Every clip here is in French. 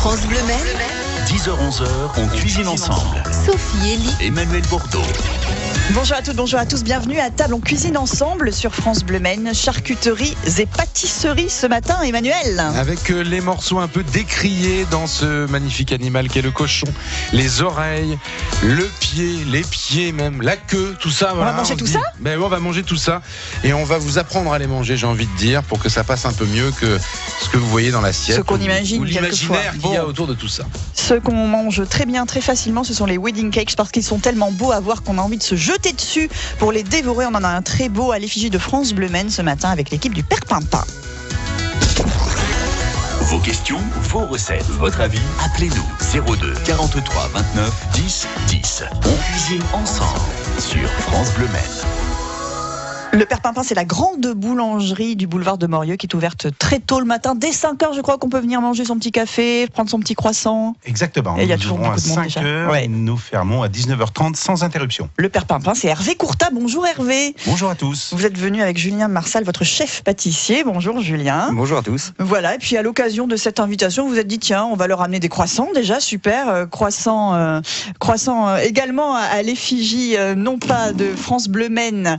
France Bleu Maine, 10h-11h, on cuisine ensemble. Sophie Elie, Emmanuel Bourdeau. Bonjour à toutes, bonjour à tous, bienvenue à table. On cuisine ensemble sur France Bleu Maine, charcuteries et pâtisseries ce matin, Emmanuel. Avec les morceaux un peu décriés dans ce magnifique animal qu'est le cochon, les oreilles, le pied, les pieds même, la queue, tout ça. On va manger tout ça ? On va manger tout ça et on va vous apprendre à les manger, j'ai envie de dire, pour que ça passe un peu mieux que ce que vous voyez dans l'assiette. Ce qu'on imagine ou l'imaginaire quelquefois. qu'il y a autour de tout ça. Ceux qu'on mange très bien, très facilement, ce sont les wedding cakes parce qu'ils sont tellement beaux à voir qu'on a envie de se jeter dessus pour les dévorer. On en a un très beau à l'effigie de France Bleu Maine ce matin avec l'équipe du Père Pimpin. Vos questions, vos recettes, votre avis, appelez-nous 02 43 29 10 10. On cuisine ensemble sur France Bleu Maine. Le Père Pimpin, c'est la grande boulangerie du boulevard de Morieux qui est ouverte très tôt le matin. Dès 5h, je crois qu'on peut venir manger son petit café, prendre son petit croissant. Exactement. Et il y a nous toujours ouvrons à beaucoup de monde 5h, déjà. Ouais. nous fermons à 19h30 sans interruption. Le Père Pimpin, c'est Hervé Courtat. Bonjour Hervé. Bonjour à tous. Vous êtes venu avec Julien Marsal, votre chef pâtissier. Bonjour Julien. Bonjour à tous. Voilà, et puis à l'occasion de cette invitation, vous vous êtes dit tiens, on va leur amener des croissants déjà, super, croissants également à l'effigie non pas de France Bleu Maine,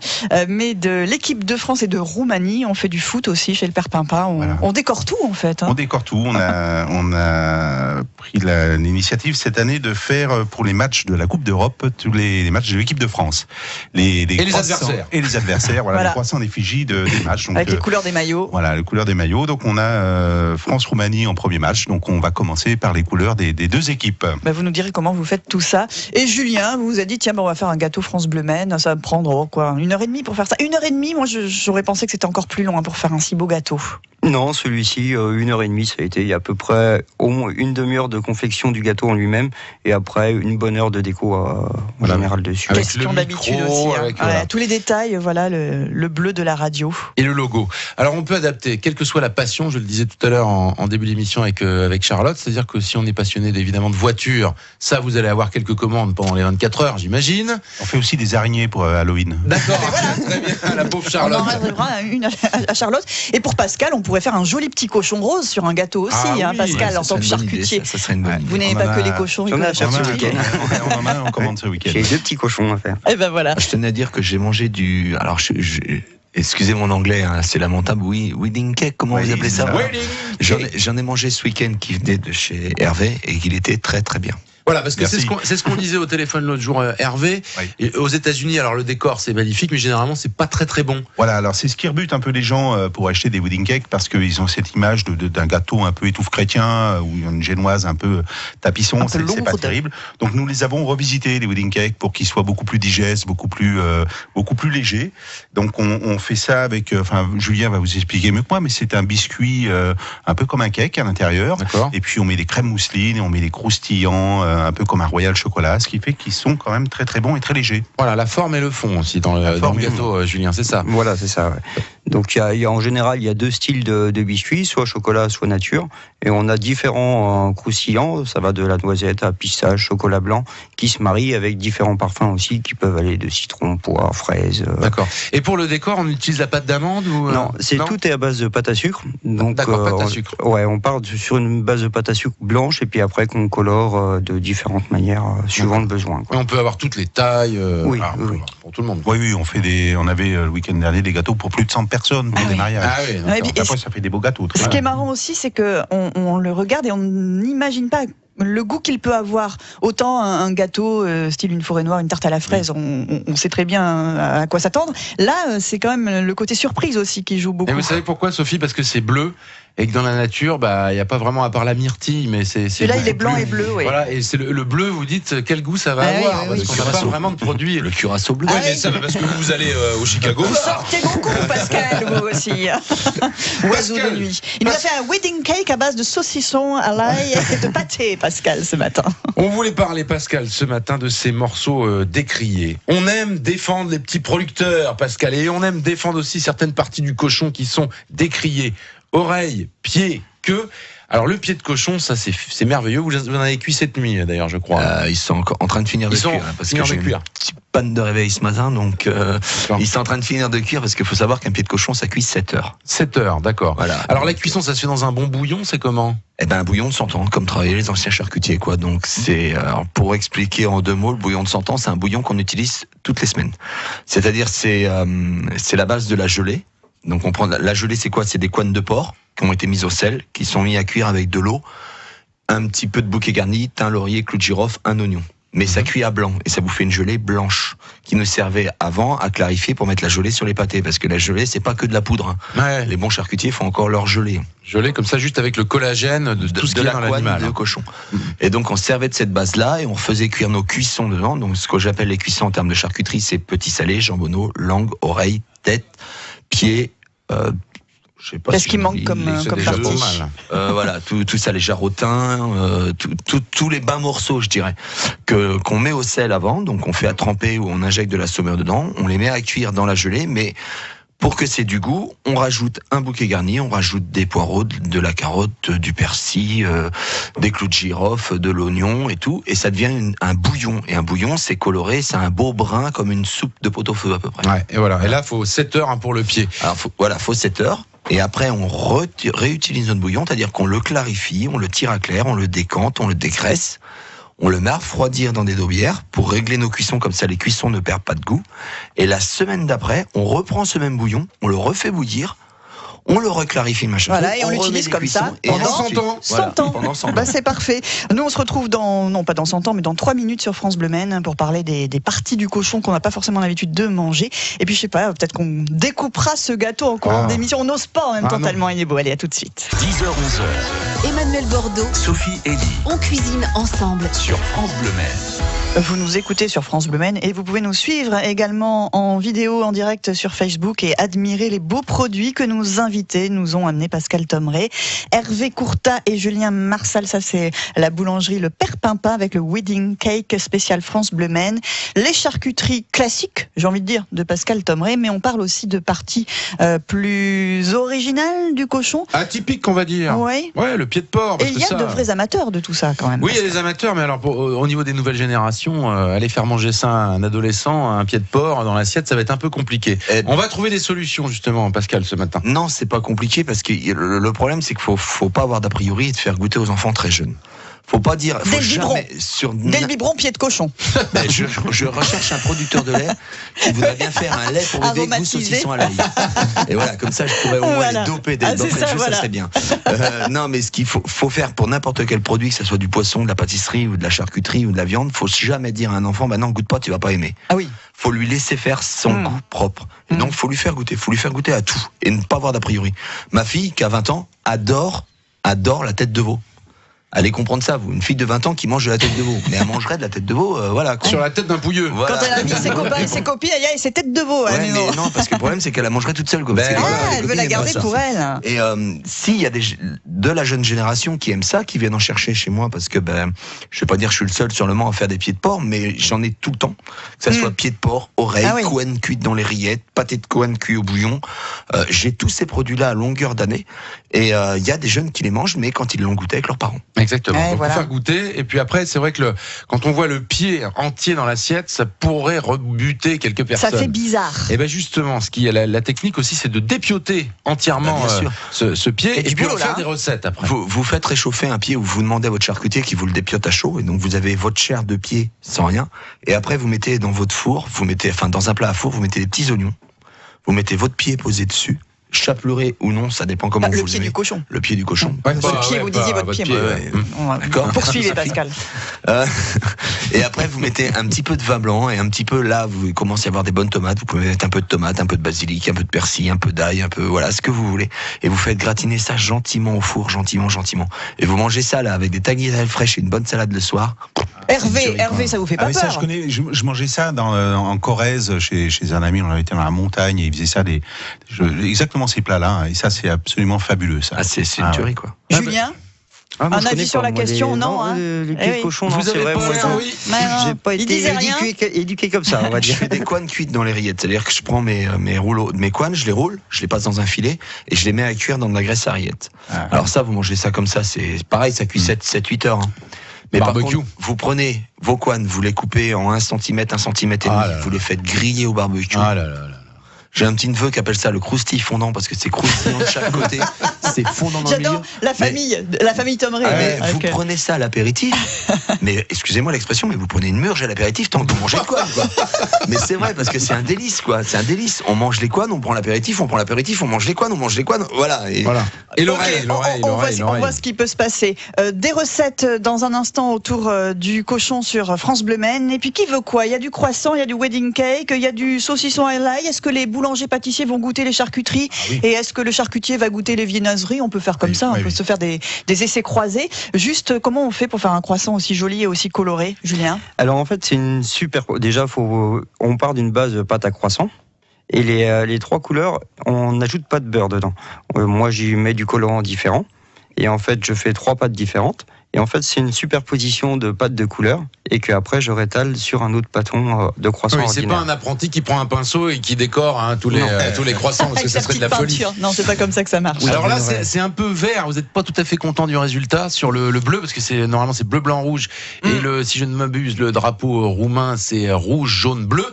mais de l'équipe de France et de Roumanie. On fait du foot aussi chez le Père Pimpin. On décore tout en fait. On décore tout. On a pris l'initiative cette année de faire pour les matchs de la Coupe d'Europe tous les matchs de l'équipe de France. Et les adversaires. Et les adversaires. Voilà. Les croissants en effigie des matchs. Donc, avec les couleurs des maillots. Voilà, les couleurs des maillots. Donc on a France-Roumanie en premier match. Donc on va commencer par les couleurs des deux équipes. Vous nous direz comment vous faites tout ça. Et Julien vous a dit tiens, on va faire un gâteau France Bleu Maine. Ça va me prendre 1h30 pour faire ça. 1h30, moi j'aurais pensé que c'était encore plus long pour faire un si beau gâteau. Non, celui-ci, 1h30, ça a été il y a à peu près au moins une demi-heure de confection du gâteau en lui-même et après une bonne heure de déco en général dessus. Avec question le d'habitude micro, aussi. avec, Tous les détails, voilà le bleu de la radio. Et le logo. Alors on peut adapter, quelle que soit la passion, je le disais tout à l'heure en début d'émission avec Charlotte, c'est-à-dire que si on est passionné évidemment de voitures, ça vous allez avoir quelques commandes pendant les 24 heures, j'imagine. On fait aussi des araignées pour Halloween. D'accord, très bien, la pauvre Charlotte. On en réservera une à Charlotte. Et pour Pascal, on pourrait faire un joli petit cochon rose sur un gâteau aussi, oui, Pascal, en tant que charcutier. Ça serait une bonne idée. Vous n'aimez pas que les cochons et que la charcuterie. On commande ce week-end. J'ai 2 petits cochons à faire. Et ben voilà. Je tenais à dire que j'ai mangé du... Alors, excusez mon anglais, c'est lamentable. Oui, wedding cake, comment vous appelez ça? J'en ai mangé ce week-end qui venait de chez Hervé et qu'il était très très bien. Voilà, parce que Merci. c'est ce qu'on disait au téléphone l'autre jour, Hervé. Oui. Et aux États-Unis, alors le décor c'est magnifique, mais généralement c'est pas très très bon. Voilà, alors c'est ce qui rebute un peu les gens pour acheter des wedding cakes parce qu'ils ont cette image d'un gâteau un peu étouffe chrétien ou une génoise un peu tapisson, c'est pas terrible. Donc nous les avons revisités les wedding cakes pour qu'ils soient beaucoup plus digestes, beaucoup plus légers. Donc on fait ça avec, Julien va vous expliquer mieux que moi, mais c'est un biscuit un peu comme un cake à l'intérieur. D'accord. Et puis on met des crèmes mousseline et on met des croustillants. Un peu comme un royal chocolat, ce qui fait qu'ils sont quand même très très bons et très légers. Voilà, la forme et le fond aussi dans le gâteau, Julien, c'est ça. Voilà, c'est ça. Ouais. Donc en général, il y a 2 styles de biscuits, soit chocolat, soit nature. Et on a différents croustillants, ça va de la noisette à pistache, chocolat blanc, qui se marient avec différents parfums aussi, qui peuvent aller de citron, poire, fraise. D'accord. Et pour le décor, on utilise la pâte d'amande ou Non, tout est à base de pâte à sucre. Donc, d'accord, pâte à sucre. On part sur une base de pâte à sucre blanche et puis après qu'on colore de différentes manières suivant le besoin. Et on peut avoir toutes les tailles. Oui. Pour tout le monde. Oui, on avait le week-end dernier des gâteaux pour plus de 100 personnes pour des mariages. Ah oui, d'accord. Et Après, ça fait des beaux gâteaux. ce qui est marrant aussi, c'est que on le regarde et on n'imagine pas le goût qu'il peut avoir. Autant un gâteau style une forêt noire, une tarte à la fraise, on sait très bien à quoi s'attendre. Là, c'est quand même le côté surprise aussi qui joue beaucoup. Et vous savez pourquoi, Sophie? Parce que c'est bleu et que dans la nature, il n'y a pas vraiment à part la myrtille, mais c'est. Celui-là, il est blanc et bleu, oui. Voilà, et c'est le bleu. Vous dites quel goût ça va avoir, parce qu'on n'a pas vraiment de produit. Le curaçao bleu. Oui, mais ça, parce que vous allez au Chicago. Vous sortez beaucoup, Pascal, vous aussi. Oiseau de nuit. Il nous a fait un wedding cake à base de saucisson à l'ail et de pâté, Pascal, ce matin. On voulait parler, Pascal, ce matin de ces morceaux décriés. On aime défendre les petits producteurs, Pascal, et on aime défendre aussi certaines parties du cochon qui sont décriées. Oreilles, pieds, que... Alors le pied de cochon, ça c'est merveilleux. Vous en avez cuit cette nuit d'ailleurs, je crois. Ils sont encore en train de finir de cuire. Parce que j'ai une petite panne de réveil ce matin, donc ils sont en train de finir de cuire parce qu'il faut savoir qu'un pied de cochon, ça cuit 7 heures. 7 heures, d'accord. Voilà. Alors la cuisson, ça se fait dans un bon bouillon, c'est comment ? Eh ben un bouillon de 100 ans, comme travaillaient les anciens charcutiers, quoi. Donc c'est, pour expliquer en 2 mots, le bouillon de 100 ans, c'est un bouillon qu'on utilise toutes les semaines. C'est-à-dire c'est la base de la gelée. Donc on prend la gelée, c'est quoi ? C'est des couennes de porc qui ont été mises au sel, qui sont mis à cuire avec de l'eau, un petit peu de bouquet garni, thym, laurier, clou de girofle, un oignon. Mais ça cuit à blanc et ça vous fait une gelée blanche qui nous servait avant à clarifier pour mettre la gelée sur les pâtés, parce que la gelée c'est pas que de la poudre. Ouais. Les bons charcutiers font encore leur gelée. Gelée comme ça, juste avec le collagène de tout ce qu'il y a dans l'animal. De cochon. Et donc on servait de cette base-là et on faisait cuire nos cuissons dedans. Donc ce que j'appelle les cuissons en termes de charcuterie, c'est petits salés, jambonneaux, langue, oreille, tête, pied. Je sais pas. Qu'est-ce qui manque comme partie ? Voilà, tout ça, les jarrotins, tous les bas morceaux, je dirais, qu'on met au sel avant. Donc on fait à tremper ou on injecte de la saumure dedans. On les met à cuire dans la gelée, mais pour que c'est du goût, on rajoute un bouquet garni, on rajoute des poireaux, de la carotte, du persil, des clous de girofle, de l'oignon et tout, et ça devient un bouillon. Et un bouillon, c'est coloré, c'est un beau brun comme une soupe de pot-au-feu à peu près. Ouais, et voilà. Et là, il faut 7 heures pour le pied. Alors faut 7 heures. Et après, on réutilise notre bouillon, c'est-à-dire qu'on le clarifie, on le tire à clair, on le décante, on le dégraisse. On le met à refroidir dans des daubières pour régler nos cuissons, comme ça les cuissons ne perdent pas de goût. Et la semaine d'après, on reprend ce même bouillon, on le refait bouillir, on le reclarifie, machin. Voilà, et on l'utilise comme ça pendant 100 ans. 100 ans. Pendant 100 ans. Bah, c'est parfait. Nous, on se retrouve non pas dans 100 ans, mais dans 3 minutes sur France Bleu Maine pour parler des parties du cochon qu'on n'a pas forcément l'habitude de manger. Et puis, je sais pas, peut-être qu'on découpera ce gâteau en cours d'émission. On n'ose pas en même temps tellement il est beau. Allez, à tout de suite. 10h, 11h. Emmanuel Bordeaux, Sophie Elie. on cuisine ensemble. Sur France Bleu Maine. Vous nous écoutez sur France Bleu Maine et vous pouvez nous suivre également en vidéo, en direct sur Facebook et admirer les beaux produits que nos invités nous ont amenés. Pascal Thomeray, Hervé Courtat et Julien Marsal. Ça, c'est la boulangerie Le Père Pimpin avec le Wedding Cake spécial France Bleu Maine. Les charcuteries classiques, j'ai envie de dire, de Pascal Thomeray, mais on parle aussi de parties plus originales du cochon. Atypique, on va dire. Oui. Ouais, le pied de porc. Et il y a de vrais amateurs de tout ça, quand même. Oui, il y a des amateurs, mais alors au niveau des nouvelles générations, aller faire manger ça à un adolescent, un pied de porc dans l'assiette, ça va être un peu compliqué. On va trouver des solutions justement, Pascal, ce matin. Non, c'est pas compliqué parce que le problème, c'est qu'il faut pas avoir d'a priori et de faire goûter aux enfants très jeunes. Faut pas dire. Dès le biberon, pied de cochon. Ben, je recherche un producteur de lait qui voudrait bien faire un lait pour bébé goût saucisson à l'ail. Et voilà, comme ça, je pourrais au moins les doper d'entrée de jeu, ça serait bien. Non, mais ce qu'il faut faire pour n'importe quel produit, que ce soit du poisson, de la pâtisserie ou de la charcuterie ou de la viande, faut jamais dire à un enfant, bah non, goûte pas, tu vas pas aimer. Ah oui. Faut lui laisser faire son goût propre. Et donc, faut lui faire goûter à tout et ne pas avoir d'a priori. Ma fille, qui a 20 ans, adore la tête de veau. Allez comprendre ça, vous. Une fille de 20 ans qui mange de la tête de veau. Mais elle mangerait de la tête de veau, voilà. Sur la tête d'un pouilleux. Voilà. Quand elle a mis ses copains et ses copines, et ses têtes de veau. Ouais, mais non, parce que le problème, c'est qu'elle la mangerait toute seule. Elle veut la garder pour elle. Et s'il y a de la jeune génération qui aiment ça, qui viennent en chercher chez moi, parce que je vais pas dire que je suis le seul sur le Mans à faire des pieds de porc, mais j'en ai tout le temps. Que ça soit pieds de porc, oreilles, couenne cuite dans les rillettes, pâté de couenne cuit au bouillon. J'ai tous ces produits-là à longueur d'année. Et il y a des jeunes qui les mangent, mais quand ils l'ont goûté avec leurs parents. Exactement. Donc, voilà. Faire goûter. Et puis après, c'est vrai que quand on voit le pied entier dans l'assiette, ça pourrait rebuter quelques personnes. Ça fait bizarre. Et bien justement, la technique aussi, c'est de dépioter entièrement ce pied et puis faire des recettes après. Vous faites réchauffer un pied ou vous demandez à votre charcutier qui vous le dépiote à chaud. Et donc vous avez votre chair de pied sans rien. Et après vous mettez dans votre four, dans un plat à four, vous mettez des petits oignons. Vous mettez votre pied posé dessus. Chapeluré ou non, ça dépend comment vous le pied du cochon. Le pied du cochon. Vous disiez votre pied. D'accord. Poursuivez, Pascal. Et après, vous mettez un petit peu de vin blanc et un petit peu, là, vous commencez à avoir des bonnes tomates. Vous pouvez mettre un peu de tomate, un peu de basilic, un peu de persil, un peu d'ail, voilà, ce que vous voulez. Et vous faites gratiner ça gentiment au four, gentiment. Et vous mangez ça, là, avec des tagliatelles fraîches et une bonne salade le soir. Hervé, ça vous fait pas peur? Ça, je connais. Je mangeais ça en Corrèze chez un ami. On avait été dans la montagne et il faisait ça exactement ces plats-là. Et ça, c'est absolument fabuleux, ça. Ah, c'est une tuerie, quoi. Julien? Ah, moi, Un je avis connais sur pas, la moi, question, non, hein. Les Eh pieds oui. de cochon, Vous non, c'est avez vrai. pas, Moi, oui. j'ai pas Il été disait rien. éduqué comme ça, on va Je dire. fais des couanes cuites dans les rillettes. C'est-à-dire que je prends mes couanes, je les roule, je les passe dans un filet et je les mets à cuire dans de la graisse à rillettes. Ah. Alors ça, vous mangez ça comme ça, c'est pareil, ça cuit 7-8 heures. Hein. Mais Barbecue. par contre, vous prenez vos couanes, vous les coupez en 1 cm, 1 cm et demi, Ah là là. vous les faites griller au barbecue. Ah là là là. J'ai un petit neveu qui appelle ça le croustille fondant parce que c'est croustillant de chaque côté, c'est fondant dans le milieu. J'adore la famille Tom Ray. Ah, mais Ouais, vous ok. prenez ça à l'apéritif, mais excusez-moi l'expression, mais vous prenez une murge à l'apéritif tant que vous mangez le couane, quoi. Mais c'est vrai, parce que c'est un délice, quoi. C'est un délice. On mange les couanes, on prend l'apéritif, on mange les couanes, on mange les couanes. Voilà. Et Voilà. Et Ok, l'oreille, on voit ce qui peut se passer. Des recettes dans un instant autour du cochon sur France Bleu Maine. Et puis qui veut quoi? Il y a du croissant, il y a du wedding cake, il y a du saucisson à l'ail. Est-ce que les boulangers pâtissiers vont goûter les charcuteries? oui. Et est-ce que le charcutier va goûter les viennoiseries? On peut faire comme Oui, ça, on oui, peut oui. se faire des essais croisés. Juste, comment on fait pour faire un croissant aussi joli et aussi coloré, Julien? Alors en fait, c'est une super. Déjà, on part d'une base de pâte à croissant. Et les 3 couleurs, on n'ajoute pas de beurre dedans. Moi, j'y mets du colorant différent. Et en fait, je fais 3 pâtes différentes. Et en fait, c'est une superposition de pâtes de couleurs. Et qu'après, je rétale sur un autre pâton de croissant Oui, c'est ordinaire. pas un apprenti qui prend un pinceau et qui décore tous les croissants parce que Avec ça sa serait de la petite folie. peinture. Non, c'est pas comme ça que ça marche. Oui, Alors là, ouais. c'est un peu vert. Vous n'êtes pas tout à fait content du résultat sur le bleu parce que normalement c'est bleu, blanc, rouge. Et si je ne m'abuse, le drapeau roumain c'est rouge, jaune, bleu.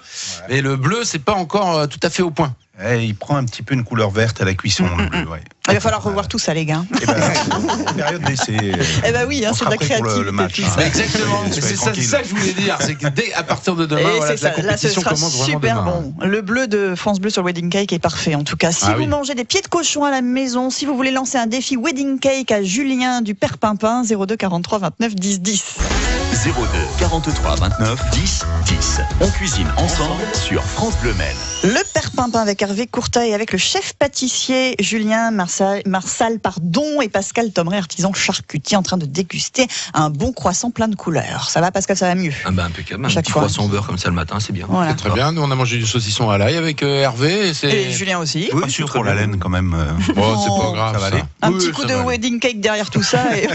Mais le bleu, c'est pas encore tout à fait au point. Il prend un petit peu une couleur verte à la cuisson, le bleu, ouais. Il va falloir revoir tout ça, les gars. Et ben, période d'essai. Eh ben oui, on c'est sera de la prêt pour créativité. le match, tout hein. ça. Exactement. Soyez C'est tranquille. ça que je voulais dire. C'est que à partir de demain, Et voilà, c'est la ça. Là, ce compétition sera commence vraiment super demain. bon. Le bleu de France Bleu sur le wedding cake est parfait, en tout cas. Si Ah vous oui. mangez des pieds de cochon à la maison, si vous voulez lancer un défi wedding cake à Julien du Père Pimpin, 02 43 29 10 10. 02 43 29 10 10. On cuisine ensemble sur France Bleu Maine. Le Père Pimpin avec Hervé Courta et avec le chef pâtissier Julien Marsal et Pascal Tomré, artisan charcutier, en train de déguster un bon croissant plein de couleurs. Ça va, Pascal, ça va mieux? Ah bah impeccable, un Chaque petit fois. croissant au beurre comme ça le matin, c'est bien. Voilà. C'est très bien. Nous, on a mangé du saucisson à l'ail avec Hervé. Et Julien aussi. Pas sûr pour la laine, quand même. Oh, c'est pas grave. Ça va aller. Un Oui, petit ça coup va de aller. wedding cake derrière tout ça et,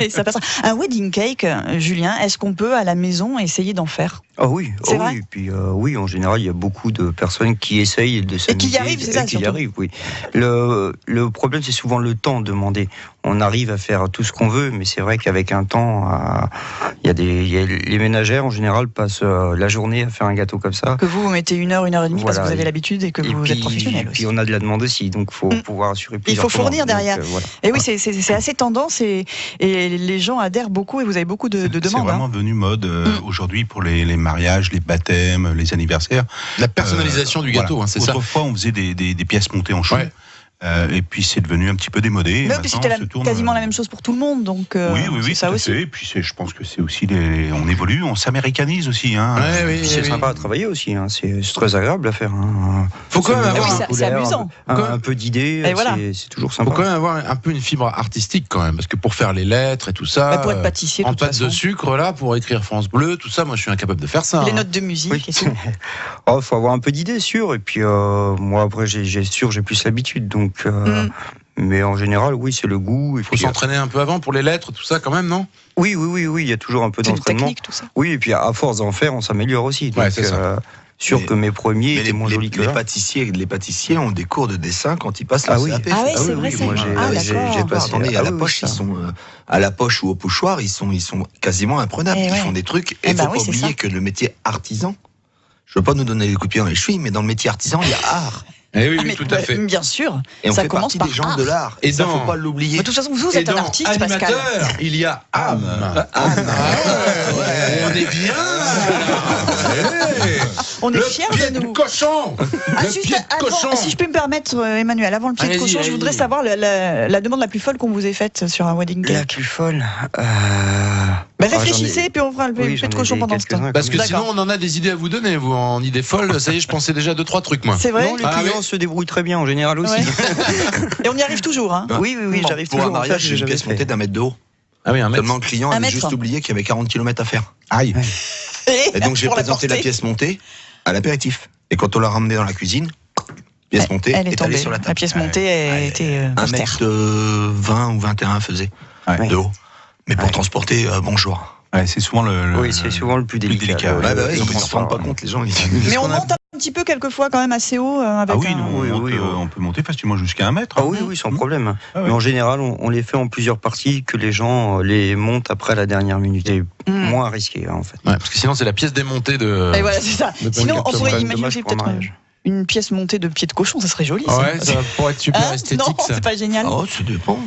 et ça passera. Un wedding cake, Julien, est-ce qu'on peut à la maison essayer d'en faire? Ah oui, C'est vrai oui. Et puis oui, en général, il y a beaucoup de personnes qui essayent de s'amuser. Et qui y arrivent, c'est ça, et qui y surtout. arrivent, oui. Le problème, c'est souvent le temps demandé. On arrive à faire tout ce qu'on veut, mais c'est vrai qu'avec un temps, les ménagères en général passent la journée à faire un gâteau comme ça. Que vous mettez 1 heure, 1 heure et demie parce que Voilà. vous avez l'habitude et que Et vous puis, êtes professionnel puis aussi. on a de la demande aussi, donc il faut pouvoir assurer Il plusieurs faut fournir commandes. derrière. Donc, voilà. Et oui, c'est assez tendance et les gens adhèrent beaucoup et vous avez beaucoup de C'est demandes. vraiment devenu mode aujourd'hui pour les mariages, les baptêmes, les anniversaires. La personnalisation du gâteau, Voilà. hein, c'est ça. Autrefois, on faisait des pièces montées en chou. Ouais. Et puis c'est devenu un petit peu démodé. Mais Maintenant, puis c'était on se tourne, quasiment la même chose pour tout le monde, donc Oui, c'est ça tout à aussi. fait. Et puis je pense que c'est aussi on évolue, on s'américanise aussi. Hein. Ouais, oui, Puis c'est oui. sympa à travailler aussi, hein. C'est très agréable à faire. Hein. Faut quand même Ah oui, avoir. c'est amusant. Un peu d'idées, Et voilà. c'est toujours Faut sympa. quand même avoir un peu une fibre artistique quand même, parce que pour faire les lettres et tout ça, Bah, pour être pâtissier, de en toute pâte façon. de sucre là, pour écrire France Bleu, tout ça, moi je suis incapable de faire ça. Les hein. notes de musique Oui. et tout. Oh, faut avoir un peu d'idées, sûr. Et puis moi après, j'ai plus l'habitude, donc. Mais en général, oui, c'est le goût. Et Faut puis, s'entraîner un peu avant pour les lettres, tout ça quand même, non? oui, il y a toujours un peu C'est une d'entraînement. technique, tout ça. Oui, et puis à force d'en faire, on s'améliore aussi. Donc, Ouais, c'est ça. sûr Mais- que mes premiers Mais étaient moins jolis que les là. pâtissiers ont des cours de dessin quand ils passent la Ah oui. CAP. Ah ouais, c'est vrai, c'est moi, vrai. j'ai- Ah, j'ai- d'accord. j'ai passé. Attendez, Ah à la oui, poche, ça. ils sont à la poche ou au pochoir, ils sont quasiment imprenables. Eh Ils ouais. font des trucs. Eh Et il ben faut oui, pas c'est oublier ça. que le métier artisan, je veux pas nous donner les coups de pied dans les chevilles, mais dans le métier artisan, il y a art. Eh oui, Ah, oui, mais tout à fait. bien sûr. Et on Ça fait commence partie par des gens art. de l'art. Et Et ça, dans- faut pas l'oublier. De toute façon, vous Et êtes un dans artiste, Pascal. animateur, il y a âme. Ah, On est bien. Ouais. On est Le fiers pied de nous. cochon. Ah, Le juste pied de avant, cochon. si je peux me permettre, Emmanuel, avant le pied de Allez-y, cochon, je allez-y. voudrais savoir la demande la plus folle qu'on vous ait faite sur un wedding La cake. plus folle. Bah, réfléchissez, puis on fera le Oui, pied de cochon pendant ce temps. Parce que D'accord. sinon, on en a des idées à vous donner, vous, en idées folles. Ça y est, je pensais déjà 2-3 trucs, moi. C'est vrai. Non, les Ah, clients oui. se débrouillent très bien en général aussi. Ouais. Et on y arrive toujours, hein. Oui, j'arrive Pour toujours un à faire, mariage, j'ai j'ai une jamais pièce fait. montée d'1 mètre de haut. Ah oui, un mec. Tellement le client Un avait mètre. juste oublié qu'il y avait 40 km à faire. Aïe. Et donc j'ai Pour présenté la porter. pièce montée à l'apéritif. Et quand on l'a ramenée dans la cuisine, pièce montée, Elle est étalée tombée. sur la La table. pièce montée a été Un par terre. mètre de 20 ou 21 faisait Ouais. de haut. Mais pour transporter, bonjour. Ouais, c'est souvent Oui, c'est souvent le plus délicat. Ils ne se rendent pas compte, les gens. Mais on monte un petit peu quelquefois quand même assez haut avec on peut monter facilement jusqu'à 1 mètre. Ah oui, sans problème. Ah, oui. Mais en général, on les fait en plusieurs parties, que les gens les montent après à la dernière minute. C'est moins risqué, en fait. Ouais, parce que sinon, c'est la pièce démontée de. Et voilà, c'est ça. Sinon, on pourrait imaginer peut-être une pièce montée de pied de cochon, ça serait joli. Ouais, ça pourrait être super esthétique. Non, c'est pas génial. Oh, ça dépend.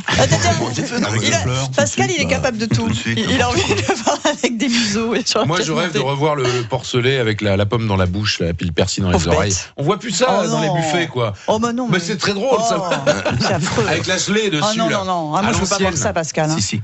Pascal, il est capable de tout. Il a envie de le voir avec des museaux. Moi, je rêve de revoir le porcelet avec la pomme dans la bouche, puis le persil dans les oreilles. On voit plus ça dans les buffets, quoi. Oh, bah non. Mais c'est très drôle, ça. C'est affreux. Avec la gelée dessus. Oh non. Moi, je veux pas voir ça, Pascal. Si.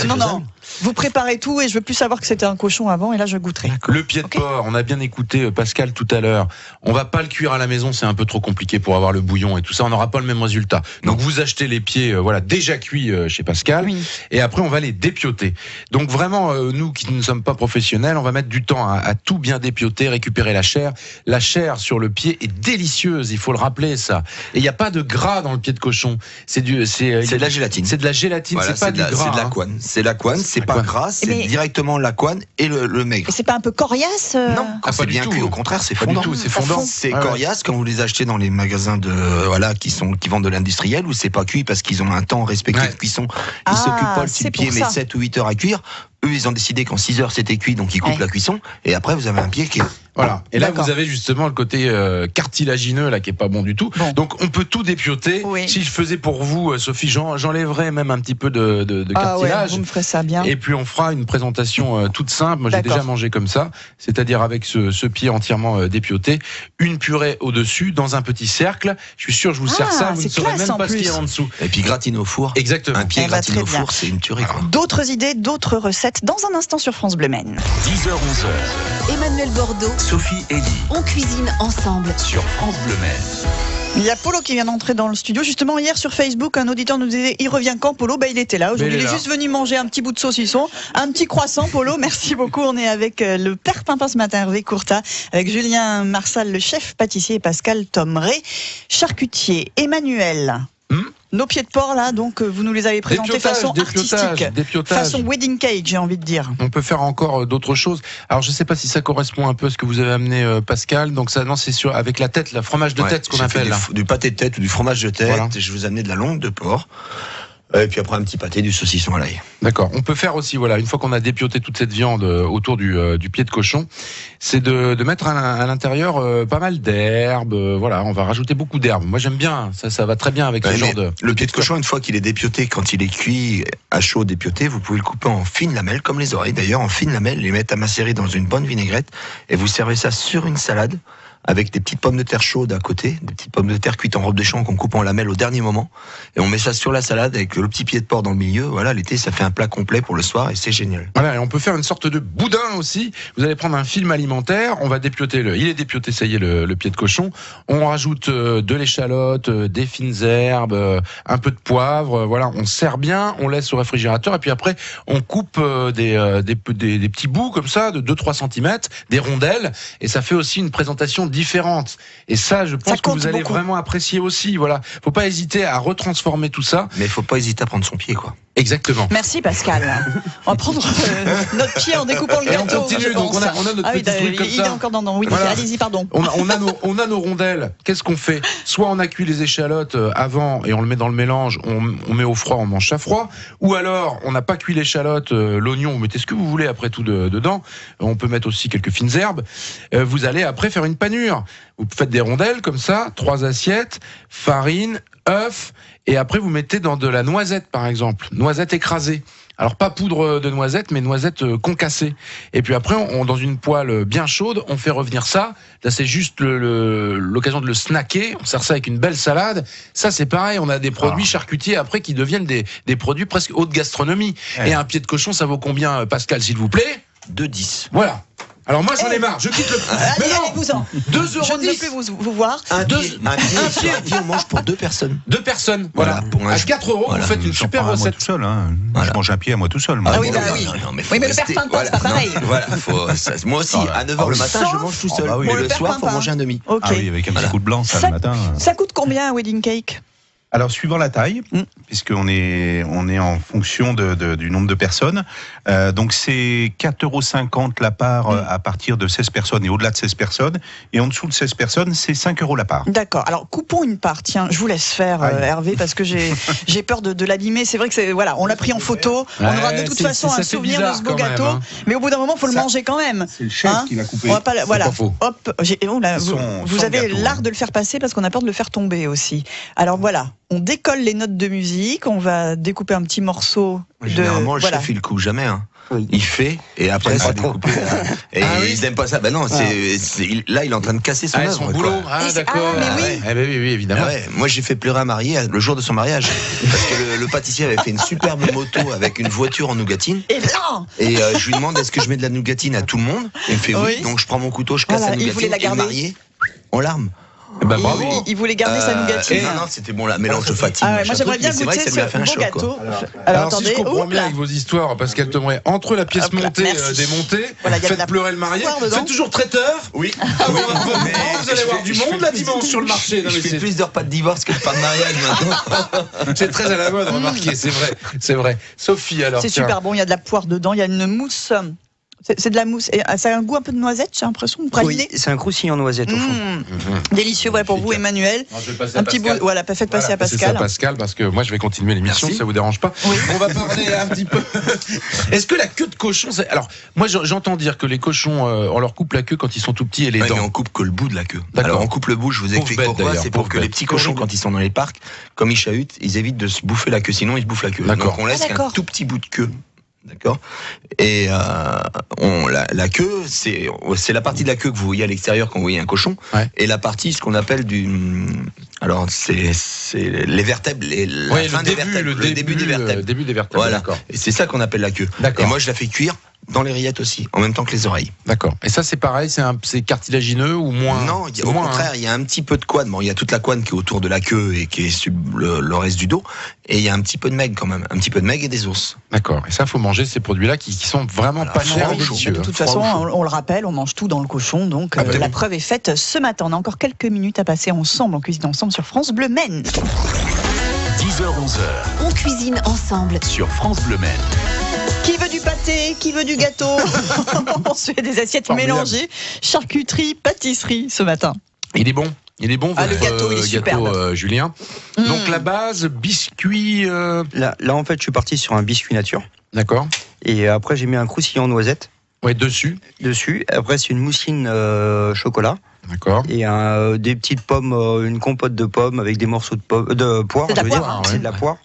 Non. Vous préparez tout et je veux plus savoir que c'était un cochon avant et là je goûterai. Le pied de porc, on a bien écouté Pascal tout à l'heure. On va pas le cuire à la maison, c'est un peu trop compliqué pour avoir le bouillon et tout ça. On n'aura pas le même résultat. Donc vous achetez les pieds, déjà cuits chez Pascal, et après on va les dépioter. Donc vraiment, nous qui ne sommes pas professionnels, on va mettre du temps à tout bien dépioter, récupérer la chair. La chair sur le pied est délicieuse, il faut le rappeler ça. Et il n'y a pas de gras dans le pied de cochon. C'est de la gélatine. C'est de la gélatine, voilà, c'est pas du gras. C'est de la couenne. C'est la couenne, c'est pas gras, c'est directement la couenne et le maigre. Et c'est pas un peu coriace Non, quand c'est bien cuit, au contraire, c'est fondant. C'est fondant. C'est coriace quand vous les achetez dans les magasins qui vendent de l'industriel, où c'est pas cuit parce qu'ils ont un temps respecté de cuisson. Ils s'occupent pas du pied, mais 7 ou 8 heures à cuire. Eux, ils ont décidé qu'en 6 heures c'était cuit, donc ils coupent la cuisson. Et après, vous avez un pied qui est... Voilà. Et là, vous avez justement le côté cartilagineux là qui est pas bon du tout. Donc, on peut tout dépioter. Si je faisais pour vous, Sophie, j'enlèverais même un petit peu de cartilage. Vous me ferez ça bien. Et puis, on fera une présentation toute simple. Moi, j'ai déjà mangé comme ça, c'est-à-dire avec ce pied entièrement dépioté, une purée au-dessus, dans un petit cercle. Je suis sûr, je vous sers ça, vous ne saurez même pas ce qu'il y a en dessous. Et puis gratiner au four. Exactement. Un pied gratiné au four, c'est une tuerie. D'autres idées, d'autres recettes dans un instant sur France Bleu Maine. 10h, 11h. Emmanuel Bordeaux, Sophie Elie. on cuisine ensemble. Sur France Bleu Maine. Il y a Polo qui vient d'entrer dans le studio. Justement, hier sur Facebook, un auditeur nous disait il revient quand, Polo? Il était là. Aujourd'hui, il est juste venu manger un petit bout de saucisson, un petit croissant, Polo. Merci beaucoup. On est avec le père Pimpin ce matin, Hervé Courtat, avec Julien Marsal, le chef pâtissier, et Pascal Thomré, charcutier. Emmanuel. Nos pieds de porc là, donc vous nous les avez présentés façon artistique, façon wedding cake, j'ai envie de dire. On peut faire encore d'autres choses. Alors je ne sais pas si ça correspond un peu à ce que vous avez amené, Pascal. Donc ça, non, c'est sûr avec la tête, le fromage de tête, ce qu'on appelle. Du pâté de tête ou du fromage de tête. Voilà. Je vous ai amené de la longue de porc. Et puis après un petit pâté, du saucisson à l'ail. D'accord. On peut faire aussi, une fois qu'on a dépioté toute cette viande autour du pied de cochon, c'est de mettre à l'intérieur pas mal d'herbes. On va rajouter beaucoup d'herbes. Moi j'aime bien, ça va très bien avec ce genre de... Le pied de cochon, une fois qu'il est dépioté, quand il est cuit à chaud dépioté, vous pouvez le couper en fines lamelles, comme les oreilles d'ailleurs, en fines lamelles, les mettre à macérer dans une bonne vinaigrette, et vous servez ça sur une salade, avec des petites pommes de terre chaudes à côté, des petites pommes de terre cuites en robe de champ qu'on coupe en lamelles au dernier moment, et on met ça sur la salade avec le petit pied de porc dans le milieu. Voilà, l'été ça fait un plat complet pour le soir et c'est génial. Voilà, et on peut faire une sorte de boudin aussi. Vous allez prendre un film alimentaire, on va dépioter il est dépioté, ça y est, le pied de cochon. On rajoute de l'échalote, des fines herbes, un peu de poivre. On sert bien, on laisse au réfrigérateur et puis après on coupe des petits bouts comme ça de 2-3 cm, des rondelles, et ça fait aussi une présentation différente. Et ça, je pense que vous allez vraiment apprécier aussi. Faut pas hésiter à retransformer tout ça. Mais faut pas hésiter à prendre son pied, quoi. Exactement. Merci Pascal. On va prendre notre pied en découpant le gâteau. On continue, donc on a notre petit truc comme ça. Il est encore dans. Oui, allez-y, pardon. On a nos rondelles. Qu'est-ce qu'on fait? Soit on a cuit les échalotes avant et on le met dans le mélange, on met au froid, on mange ça froid. Ou alors, on n'a pas cuit l'échalote, l'oignon, vous mettez ce que vous voulez après tout dedans. On peut mettre aussi quelques fines herbes. Vous allez après faire une panure. Vous faites des rondelles comme ça, 3 assiettes, farine, œufs, et après vous mettez dans de la noisette par exemple, noisette écrasée. Alors pas poudre de noisette, mais noisette concassée. Et puis après, dans une poêle bien chaude, on fait revenir ça. Là, c'est juste l'occasion de le snacker. On sert ça avec une belle salade. Ça, c'est pareil. On a des produits charcutiers après qui deviennent des produits presque haute gastronomie. Ouais. Et un pied de cochon, ça vaut combien, Pascal, s'il vous plaît? 2,10. Voilà. Alors moi j'en ai marre, je quitte le... Allez-vous-en. 2,10 €. Je ne veux plus vous voir. Un pied, on mange pour 2 personnes. 2 personnes, voilà. À 4 €, vous faites une super recette. Tout seul, hein. Je mange un pied à moi tout seul. Ah oui, mais le père Pimpin, c'est pas pareil. Moi aussi, à 9h le matin, je mange tout seul. Mais le soir, il faut manger un demi. Ah oui, avec un petit coup de blanc, ça le matin. Ça coûte combien un wedding cake? Alors, suivant la taille, puisqu'on est en fonction du nombre de personnes, donc c'est 4,50 € la part à partir de 16 personnes et au-delà de 16 personnes, et en dessous de 16 personnes, c'est 5 € la part. D'accord. Alors, coupons une part. Tiens, je vous laisse faire, Hervé, parce que j'ai peur de l'abîmer. C'est vrai que voilà, on l'a pris en photo. On aura de toute façon un souvenir de ce beau gâteau. Mais au bout d'un moment, il faut le manger quand même. C'est le chef qui va couper. On va pas, voilà. Pas faux. Hop, vous avez l'art de le faire passer parce qu'on a peur de le faire tomber aussi. Alors voilà. On décolle les notes de musique, on va découper un petit morceau. Généralement, le chef, il coupe jamais. Oui. Il fait, et après, c'est découpé. Et ils n'aiment pas ça. Ben non, là, il est en train de casser son œuvre. Son boulot. D'accord. Mais oui. Oui, évidemment. Moi, j'ai fait pleurer un marié le jour de son mariage. Parce que le pâtissier avait fait une superbe moto avec une voiture en nougatine. Et je lui demande, est-ce que je mets de la nougatine à tout le monde? Il me fait oui. Donc, je prends mon couteau, je casse la nougatine. Et le marié, en larmes. Il voulait garder sa nougatine. Non, c'était bon, là, mélange de fatigue. Moi, j'aimerais bien goûter ce beau gâteau. Alors, attendez, si je comprends bien avec vos histoires, Pascal Thomeray, entre la pièce montée, démontée, faites pleurer le marié, faites toujours traiteur. Oui. Vous allez avoir du monde là dimanche sur le marché. Je fais plus de repas de divorce que de repas de mariage maintenant. C'est très à la mode, remarquez, c'est vrai. Sophie, alors. C'est super bon, il y a de la poire dedans, il y a une mousse. C'est de la mousse. Et ça a un goût un peu de noisette, j'ai l'impression. Oui, c'est un croustillant noisette au fond. Délicieux, pour vous, Emmanuel. Un petit bout. Voilà, faites passer à Pascal. C'est ça, Pascal, parce que moi, je vais continuer l'émission, si ça vous dérange pas. Oui. On va parler un petit peu. Est-ce que la queue de cochon, alors, moi, j'entends dire que les cochons, on leur coupe la queue quand ils sont tout petits et les dents. Mais on coupe que le bout de la queue. Alors, on coupe le bout, je vous explique pourquoi. C'est pour que les petits cochons, quand ils sont dans les parcs, comme ils chahutent, ils évitent de se bouffer la queue, sinon ils se bouffent la queue. Donc, on laisse qu'un tout petit bout de queue. D'accord. Et la queue, c'est la partie de la queue que vous voyez à l'extérieur quand vous voyez un cochon, et la partie, ce qu'on appelle alors c'est les vertèbres, la fin des vertèbres, le début des vertèbres. Le début des vertèbres. Voilà. Et c'est ça qu'on appelle la queue. Et moi, je la fais cuire dans les rillettes aussi, en même temps que les oreilles. D'accord. Et ça, c'est pareil, c'est cartilagineux ou moins? Non, au contraire, il y a un petit peu de couenne. Bon, il y a toute la couenne qui est autour de la queue et qui est sur le reste du dos. Et il y a un petit peu de maigre quand même. Un petit peu de maigre et des os. D'accord. Et ça, faut manger ces produits-là qui sont vraiment pas chers et délicieux. De toute façon, on le rappelle, on mange tout dans le cochon. Donc, la preuve est faite ce matin. On a encore quelques minutes à passer ensemble, en cuisine ensemble sur France Bleu Maine. 10h-11h. On cuisine ensemble sur France Bleu Maine. Qui veut du pâté? Qui veut du gâteau? On se fait des assiettes mélangées. Charcuterie, pâtisserie ce matin. Il est bon. Le gâteau, il est superbe. Julien. Donc la base, biscuit. Là, en fait, je suis parti sur un biscuit nature. D'accord. Et après, j'ai mis un croustillant noisette. Ouais, dessus. Après, c'est une mousseline chocolat. D'accord. Et des petites pommes, une compote de pommes avec des morceaux de poire. C'est de la poire. C'est de la poire.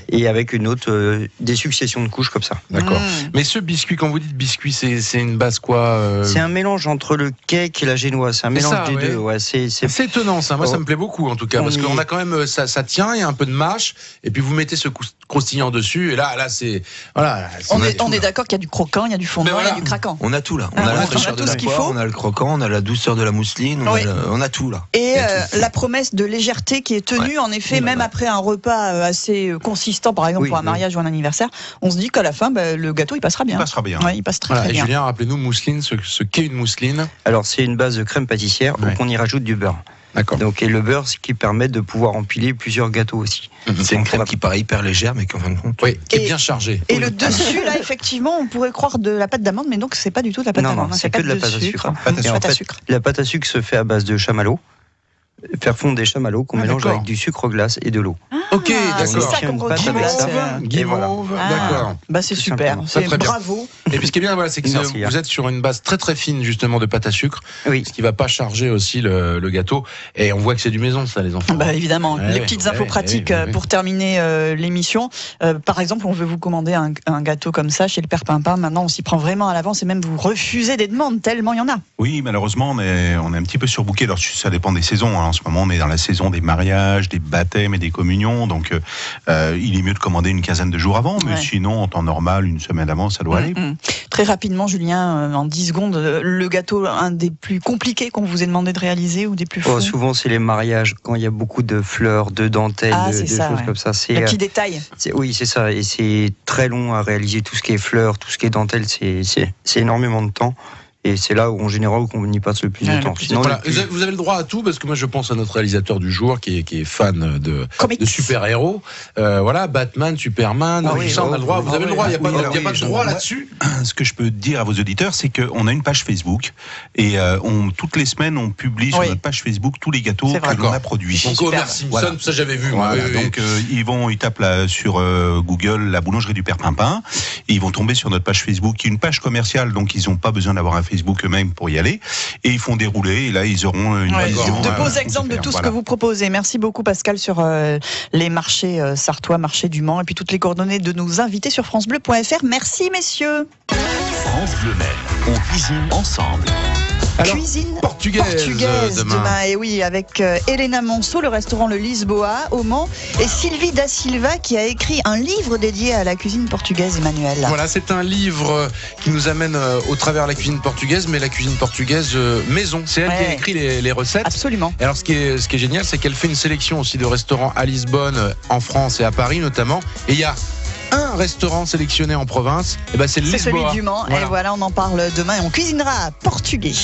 Et avec une autre, des successions de couches comme ça. D'accord. Mais ce biscuit, quand vous dites biscuit, c'est une base quoi C'est un mélange entre le cake et la génoise. C'est un mélange des deux. Ouais, c'est étonnant ça. Moi, ça me plaît beaucoup en tout cas. Parce qu'on a quand même, ça tient, il y a un peu de mâche. Et puis vous mettez ce croustillant dessus. Et là c'est. Voilà. On est d'accord qu'il y a du croquant, il y a du fondant, il y a du craquant. On a tout là. On a la fraîcheur de la poire, on a le croquant, on a la douceur de la mousseline, on a tout là. Et la promesse de légèreté qui est tenue, en effet, même après un repas assez consistant, par exemple pour un mariage ou un anniversaire, on se dit qu'à la fin, le gâteau il passera bien. Il passera bien. Ouais, il passe très bien. Et Julien, rappelez-nous mousseline, ce qu'est une mousseline. Alors c'est une base de crème pâtissière, donc on y rajoute du beurre. D'accord. Donc, et le beurre, ce qui permet de pouvoir empiler plusieurs gâteaux aussi. C'est une crème qui paraît hyper légère, mais qu'en fin de compte, qui est bien chargée. Et le dessus, là, effectivement, on pourrait croire de la pâte d'amande, mais donc c'est pas du tout de la pâte d'amande. Non, c'est que de la pâte à sucre. La pâte à sucre se fait à base de chamallow. Faire fondre des chamallows qu'on mélange avec du sucre glace et de l'eau. Ok, d'accord. C'est ça qu'on retrouve. Guimauve, d'accord. C'est super. Bravo. Et puis ce qui est bien, c'est que vous êtes sur une base très très fine justement de pâte à sucre, ce qui va pas charger aussi le gâteau. Et on voit que c'est du maison, ça, les enfants. Évidemment. Les petites infos pratiques pour terminer l'émission. Par exemple, on veut vous commander un gâteau comme ça chez le Père Pimpin. Maintenant, on s'y prend vraiment à l'avance et même vous refusez des demandes tellement il y en a. Oui, malheureusement, on est un petit peu surbooké. Alors ça dépend des saisons. En ce moment, on est dans la saison des mariages, des baptêmes et des communions. Donc, il est mieux de commander une quinzaine de jours avant. Mais sinon, en temps normal, une semaine avant, ça doit aller. Très rapidement, Julien, en 10 secondes, le gâteau, un des plus compliqués qu'on vous ait demandé de réaliser ou des plus fous? Souvent, c'est les mariages, quand il y a beaucoup de fleurs, de dentelles, de choses comme ça. Les petits détails. Oui, c'est ça. Et c'est très long à réaliser tout ce qui est fleurs, tout ce qui est dentelles. C'est énormément de temps. Et c'est là où, en général, qu'on y passe le plus de temps. Sinon, voilà. Vous avez le droit à tout, parce que moi je pense à notre réalisateur du jour qui est fan de super-héros. Voilà, Batman, Superman, on a le droit. Vous avez le droit, il n'y a pas de droit là-dessus. Ce que je peux dire à vos auditeurs, c'est qu'on a une page Facebook et toutes les semaines on publie sur notre page Facebook tous les gâteaux que l'on a produits. Donc Homer Simpson, ça j'avais vu. Voilà. Donc ils tapent sur Google la boulangerie du Père Pimpin et ils vont tomber sur notre page Facebook qui est une page commerciale, donc ils n'ont pas besoin d'avoir un Facebook eux-mêmes pour y aller, et ils font dérouler et là ils auront une vision. De beaux exemples de tout ce que vous proposez. Merci beaucoup Pascal sur les marchés sartois, marché du Mans, et puis toutes les coordonnées de nos invités sur francebleu.fr. Merci messieurs. France Bleu Maine, on cuisine ensemble. Alors, cuisine portugaise demain. Et oui, avec Helena Monceau, le restaurant Le Lisboa au Mans, et Sylvie Da Silva qui a écrit un livre dédié à la cuisine portugaise, Emmanuel. Voilà, c'est un livre qui nous amène au travers la cuisine portugaise, mais la cuisine portugaise maison. C'est elle qui a écrit les recettes. Absolument. Et alors ce qui est génial, c'est qu'elle fait une sélection aussi de restaurants à Lisbonne, en France et à Paris notamment. Et il y a un restaurant sélectionné en province, et c'est le Lisboa. Celui du Mans. Voilà. Et voilà, on en parle demain et on cuisinera portugais.